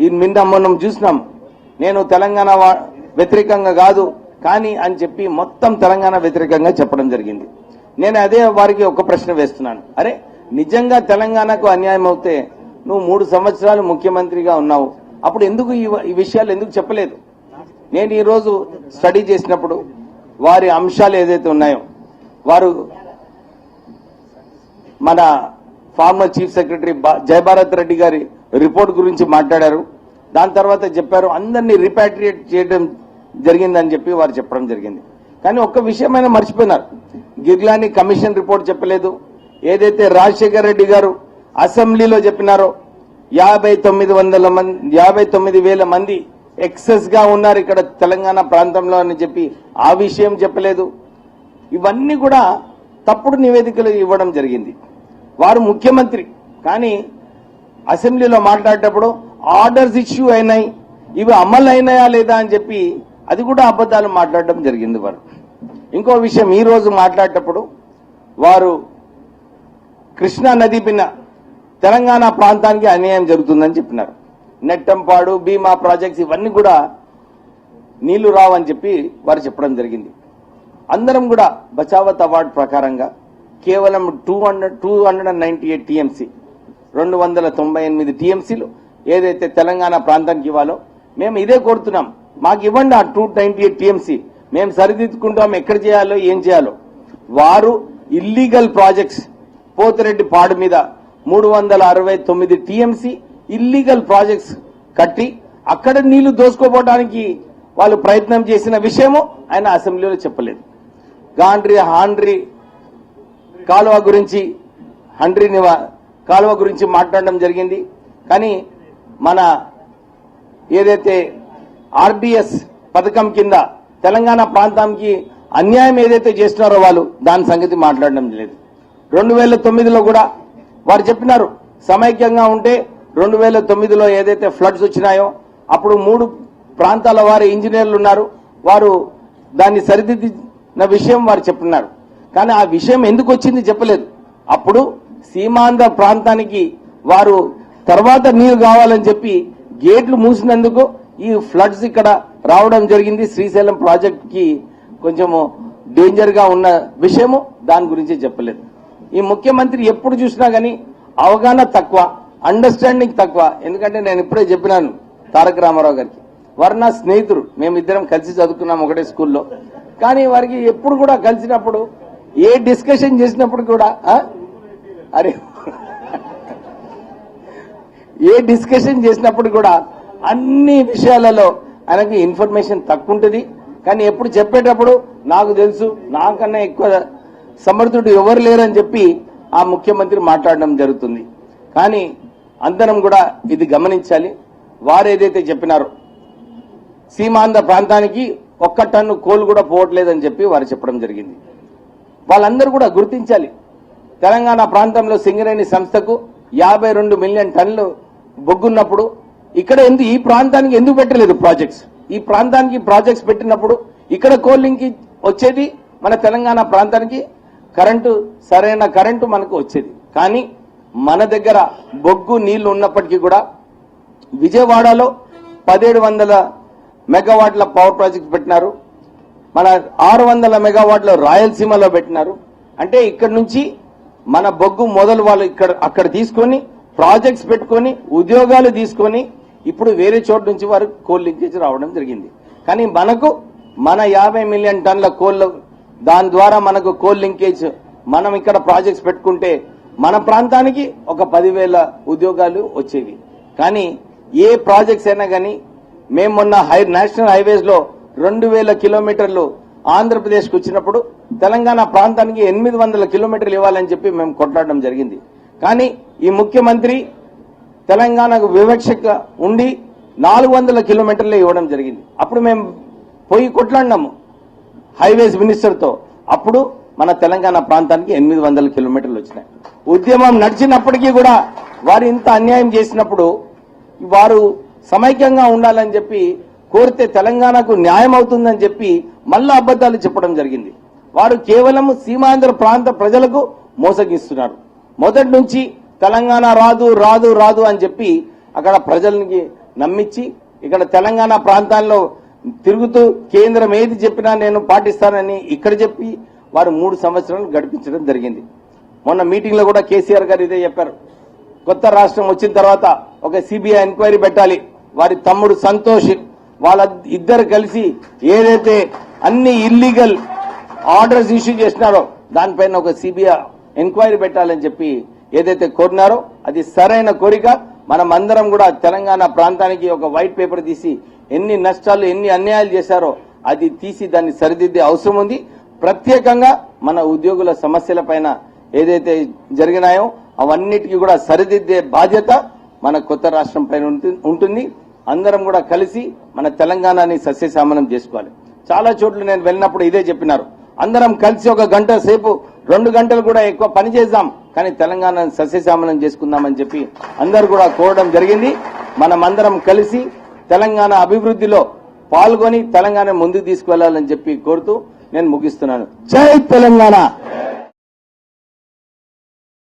ఈ మనం చూసినాం. నేను తెలంగాణ వ్యతిరేకంగా కాదు కానీ అని చెప్పి మొత్తం తెలంగాణ వ్యతిరేకంగా చెప్పడం జరిగింది. నేను అదే వారికి ఒక ప్రశ్న వేస్తున్నాను. అరే నిజంగా తెలంగాణకు అన్యాయం అవుతే నువ్వు 3 సంవత్సరాలు ముఖ్యమంత్రిగా ఉన్నావు, అప్పుడు ఎందుకు ఈ విషయాలు ఎందుకు చెప్పలేదు? నేను ఈ రోజు స్టడీ చేసినప్పుడు వారి అంశాలు ఏదైతే ఉన్నాయో, వారు మన former chief secretary Jayabharat Reddy గారి రిపోర్ట్ గురించి మాట్లాడారు. దాని తర్వాత చెప్పారు అందరినీ రిపాట్రియేట్ చేయడం జరిగిందని చెప్పి వారు చెప్పడం జరిగింది. కానీ ఒక్క విషయమైనా మర్చిపోయినారు. గిర్లాని కమిషన్ రిపోర్ట్ చెప్పలేదు. ఏదైతే రాజశేఖర్ రెడ్డి గారు అసెంబ్లీలో చెప్పినారో 59,000 మంది ఎక్సెస్ గా ఉన్నారు ఇక్కడ తెలంగాణ ప్రాంతంలో అని చెప్పి ఆ విషయం చెప్పలేదు. ఇవన్నీ కూడా తప్పుడు నివేదికలు ఇవ్వడం జరిగింది. వారు ముఖ్యమంత్రి కానీ అసెంబ్లీలో మాట్లాడేటప్పుడు ఆర్డర్స్ ఇష్యూ అయినాయి, ఇవి అమలు అయినాయా లేదా అని చెప్పి అది కూడా అబద్దాలు మాట్లాడడం జరిగింది. వారు ఇంకో విషయం ఈ రోజు మాట్లాడేటప్పుడు వారు కృష్ణా నది పిన్న తెలంగాణ ప్రాంతానికి అన్యాయం జరుగుతుందని చెప్పినారు. నెట్టంపాడు భీమా ప్రాజెక్ట్స్ ఇవన్నీ కూడా నీళ్లు రావని చెప్పి వారు చెప్పడం జరిగింది. అందరం కూడా బచావత్ అవార్డు ప్రకారంగా కేవలం 298 టీఎంసీ 298 టీఎంసీలు ఏదైతే తెలంగాణ ప్రాంతానికి ఇవ్వాలో మేము ఇదే కోరుతున్నాం. మాకు ఇవ్వండి ఆ 298 టీఎంసీ, మేము సరిదిద్దుకుంటాం ఎక్కడ చేయాలో ఏం చేయాలో. వారు ఇల్లీగల్ ప్రాజెక్ట్స్ పోతిరెడ్డి పాడు మీద 369 టీఎంసీ ఇల్లీగల్ ప్రాజెక్ట్స్ కట్టి అక్కడ నీళ్లు దోసుకోపోవడానికి వాళ్ళు ప్రయత్నం చేసిన విషయము ఆయన అసెంబ్లీలో చెప్పలేదు. హాండ్రీ కాలువ గురించి కాలువ గురించి మాట్లాడడం జరిగింది. కానీ మన ఏదైతే ఆర్డీఎస్ పథకం కింద తెలంగాణ ప్రాంతానికి అన్యాయం ఏదైతే చేస్తున్నారో వాళ్ళు దాని సంగతి మాట్లాడడం లేదు. 2009లో కూడా వారు చెప్పినారు సమైక్యంగా ఉంటే 2009లో ఏదైతే ఫ్లడ్స్ వచ్చినాయో అప్పుడు 3 ప్రాంతాల వారి ఇంజనీర్లు ఉన్నారు, వారు దాన్ని సరిదిద్దిన విషయం వారు చెప్పినారు. కానీ ఆ విషయం ఎందుకు వచ్చింది చెప్పలేదు. అప్పుడు సీమాంధ్ర ప్రాంతానికి వారు తర్వాత నీరు కావాలని చెప్పి గేట్లు మూసినందుకు ఈ ఫ్లడ్స్ ఇక్కడ రావడం జరిగింది. శ్రీశైలం ప్రాజెక్ట్ కి కొంచెము డేంజర్ గా ఉన్న విషయము దాని గురించి చెప్పలేదు. ఈ ముఖ్యమంత్రి ఎప్పుడు చూసినా గానీ అవగాహన తక్కువ, అండర్స్టాండింగ్ తక్కువ. ఎందుకంటే నేను ఇప్పుడే చెప్పినాను తారక రామారావు గారికి, వారు నా స్నేహితుడు, మేమిద్దరం కలిసి చదువుకున్నాం ఒకటే స్కూల్లో. కానీ వారికి ఎప్పుడు కూడా కలిసినప్పుడు ఏ డిస్కషన్ చేసినప్పుడు కూడా అన్ని విషయాలలో ఆయనకి ఇన్ఫర్మేషన్ తక్కువ ఉంటుంది. కానీ ఎప్పుడు చెప్పేటప్పుడు నాకు తెలుసు, నాకన్నా ఎక్కువ సమర్థుడు ఎవరు లేరని చెప్పి ఆ ముఖ్యమంత్రి మాట్లాడడం జరుగుతుంది. కానీ అందరం కూడా ఇది గమనించాలి. వారు ఏదైతే చెప్పినారో సీమాంధ్ర ప్రాంతానికి 1 టన్ను కోల్ కూడా పోవట్లేదని చెప్పి వారు చెప్పడం జరిగింది. వాళ్ళందరూ కూడా గుర్తించాలి. తెలంగాణ ప్రాంతంలో సింగరేణి సంస్థకు 52 మిలియన్ టన్నులు బొగ్గున్నప్పుడు ఇక్కడ ఈ ప్రాంతానికి ఎందుకు పెట్టలేదు ప్రాజెక్ట్స్? ఈ ప్రాంతానికి ప్రాజెక్ట్స్ పెట్టినప్పుడు ఇక్కడ కోల్ లింక్ వచ్చేది, మన తెలంగాణ ప్రాంతానికి సరైన కరెంటు మనకు వచ్చేది. కానీ మన దగ్గర బొగ్గు నీళ్లు ఉన్నప్పటికీ కూడా విజయవాడలో 1700 మెగావాట్ల పవర్ ప్రాజెక్ట్ పెట్టినారు, మన 600 మెగావాట్ల రాయలసీమలో పెట్టినారు. అంటే ఇక్కడ నుంచి మన బొగ్గు మొదలు వాళ్ళు అక్కడ తీసుకొని ప్రాజెక్ట్స్ పెట్టుకొని ఉద్యోగాలు తీసుకొని ఇప్పుడు వేరే చోటు నుంచి వారు కోల్ లింకేజ్ రావడం జరిగింది. కానీ మనకు మన 50 మిలియన్ టన్నుల కోల్, దాని ద్వారా మనకు కోల్ లింకేజ్ మనం ఇక్కడ ప్రాజెక్ట్స్ పెట్టుకుంటే మన ప్రాంతానికి ఒక 10,000 ఉద్యోగాలు వచ్చేవి. కానీ ఏ ప్రాజెక్ట్స్ అయినా కానీ మేము మొన్న నేషనల్ హైవేస్ లో 2,000 కిలోమీటర్లు ఆంధ్రప్రదేశ్కి వచ్చినప్పుడు తెలంగాణ ప్రాంతానికి 800 కిలోమీటర్లు ఇవ్వాలని చెప్పి మేము కొట్లాడడం జరిగింది. కానీ ఈ ముఖ్యమంత్రి తెలంగాణకు వివక్షగా ఉండి 400 కిలోమీటర్లు ఇవ్వడం జరిగింది. అప్పుడు మేము పోయి కొట్లాడినాము హైవేస్ మినిస్టర్తో. అప్పుడు మన తెలంగాణ ప్రాంతానికి 800 కిలోమీటర్లు వచ్చినాయి. ఉద్యమం నడిచినప్పటికీ కూడా వారు ఇంత అన్యాయం చేసినప్పుడు వారు సమైక్యంగా ఉండాలని చెప్పి కోరితే తెలంగాణకు న్యాయం అవుతుందని చెప్పి మళ్ళా అబద్దాలు చెప్పడం జరిగింది. వారు కేవలం సీమాంధ్ర ప్రాంత ప్రజలకు మోసగిస్తున్నారు. మొదటి నుంచి తెలంగాణ రాదు రాదు రాదు అని చెప్పి అక్కడ ప్రజలకి నమ్మించి ఇక్కడ తెలంగాణ ప్రాంతాల్లో తిరుగుతూ కేంద్రం ఏది చెప్పినా నేను పాటిస్తానని ఇక్కడ చెప్పి వారు 3 సంవత్సరాలు గడిపించడం జరిగింది. మొన్న మీటింగ్ లో కూడా కేసీఆర్ గారు ఇదే చెప్పారు. కొత్త రాష్ట్రం వచ్చిన తర్వాత ఒక సిబిఐ ఎంక్వైరీ పెట్టాలి. వారి తమ్ముడు సంతోష్ వాళ్ళ ఇద్దరు కలిసి ఏదైతే అన్ని ఇల్లీగల్ ఆర్డర్స్ ఇష్యూ చేసినారో దానిపైన ఒక సిబిఐ ఎంక్వైరీ పెట్టాలని చెప్పి ఏదైతే కోరినారో అది సరైన కోరిక. మనం అందరం కూడా తెలంగాణ ప్రాంతానికి ఒక వైట్ పేపర్ తీసి ఎన్ని నష్టాలు ఎన్ని అన్యాయాలు చేశారో అది తీసి దాన్ని సరిదిద్దే అవసరం ఉంది. ప్రత్యేకంగా మన ఉద్యోగుల సమస్యల పైన ఏదైతే జరిగినాయో అవన్నిటికీ కూడా సరిదిద్దే బాధ్యత మన కొత్త రాష్ట్రం పైన ఉంటుంది. అందరం కూడా కలిసి మన తెలంగాణని సస్యశ్యామలం చేసుకోవాలి. చాలా చోట్ల నేను వెళ్ళినప్పుడు ఇదే చెప్పినారు. అందరం కలిసి ఒక గంట సేపు 2 గంటలు కూడా ఎక్కువ పని చేద్దాం, కానీ తెలంగాణను సస్యశ్యామలం చేసుకుందామని చెప్పి అందరూ కూడా కోరడం జరిగింది. మనమందరం కలిసి తెలంగాణ అభివృద్ధిలో పాల్గొని తెలంగాణ ముందుకు తీసుకువెళ్లాలని చెప్పి కోరుతూ నేను ముగిస్తున్నాను. జై తెలంగాణ.